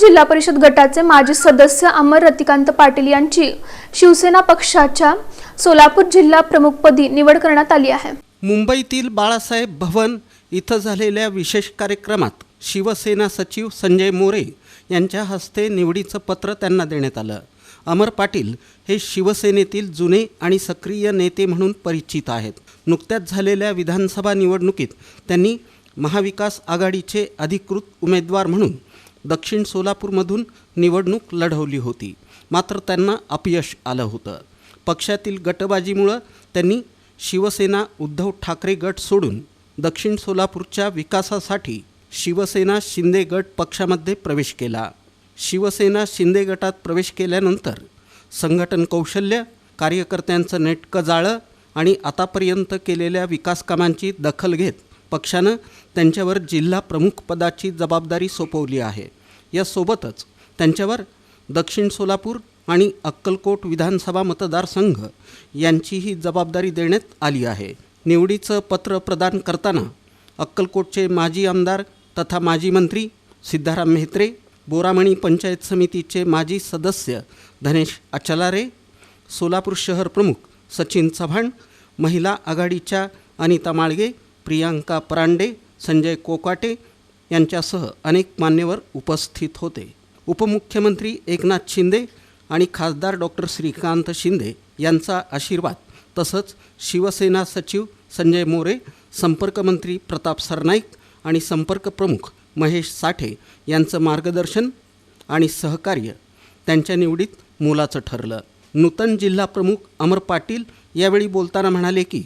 जिल्हा परिषद गटाचे माजी सदस्य अमर रतिकांत पाटील यांची शिवसेना पक्षाच्या सोलापूर जिल्हा प्रमुखपदी निवड करण्यात आली आहे। मुंबईतील बाळासाहेब भवन इथं झालेल्या विशेष कार्यक्रमात शिवसेना सचिव संजय मोरे यांच्या हस्ते निवडीचं पत्र त्यांना देण्यात आलं। अमर पाटील हे शिवसेनेतील जुने आणि सक्रिय नेते म्हणून परिचित आहेत। नुकत्याच झालेल्या विधानसभा निवडणुकीत त्यांनी महाविकास आघाडीचे अधिकृत उमेदवार म्हणून दक्षिण सोलापूरमधून निवडणूक लढवली होती, मात्र त्यांना अपयश आलं होतं। पक्षातील गटबाजीमुळे त्यांनी शिवसेना उद्धव ठाकरे गट सोडून दक्षिण सोलापूरच्या विकासासाठी शिवसेना शिंदे गट पक्षामध्ये प्रवेश केला। शिवसेना शिंदे गटात प्रवेश केल्यानंतर संघटन कौशल्य, कार्यकर्त्यांचं नेटकं जाळं आणि आतापर्यंत केलेल्या विकास कामांची दखल घेत पक्षानं त्यांच्यावर जिल्हा प्रमुख पदाची जबाबदारी सोपवली आहे। यासोबतच त्यांच्यावर दक्षिण सोलापूर आणि अक्कलकोट विधानसभा मतदारसंघ यांचीही जबाबदारी देण्यात आली आहे। निवडीचं पत्र प्रदान करताना अक्कलकोटचे माजी आमदार तथा माजी मंत्री सिद्धाराम म्हेत्रे, बोरामणी पंचायत समितीचे माजी सदस्य धनेश अचलारे, सोलापूर शहर प्रमुख सचिन चव्हाण, महिला आघाडीच्या अनिता माळगे, प्रियांका परांडे, संजय कोकाटे यांच्यासह अनेक मान्यवर उपस्थित होते। उपमुख्यमंत्री एकनाथ शिंदे आणि खासदार डॉक्टर श्रीकांत शिंदे यांचा आशीर्वाद तसंच शिवसेना सचिव संजय मोरे, संपर्कमंत्री प्रताप सरनाईक आणि संपर्क प्रमुख महेश साठे यांचं मार्गदर्शन आणि सहकार्य त्यांच्या निवडीत मोलाचं ठरलं। नूतन जिल्हा प्रमुख अमर पाटील यावेळी बोलताना म्हणाले की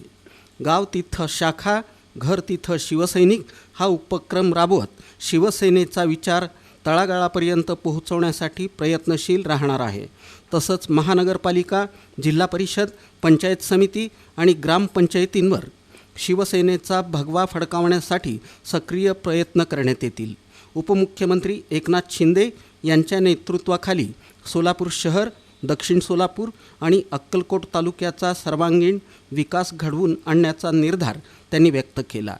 गाव तिथं शाखा, घर तिथं शिवसैनिक हा उपक्रम राबवत शिवसेनेचा विचार तळागाळापर्यंत पोहोचवण्यासाठी प्रयत्नशील राहणार आहे। तसंच महानगरपालिका, जिल्हा परिषद, पंचायत समिती आणि ग्रामपंचायतींवर शिवसेनेचा भगवा फडकावण्यासाठी सक्रिय प्रयत्न करण्यात येतील। उपमुख्यमंत्री एकनाथ शिंदे यांच्या नेतृत्वाखाली सोलापूर शहर, दक्षिण सोलापूर आणि अक्कलकोट तालुक्याचा सर्वांगीण विकास घडवून आणण्याचा निर्धार त्यांनी व्यक्त केला।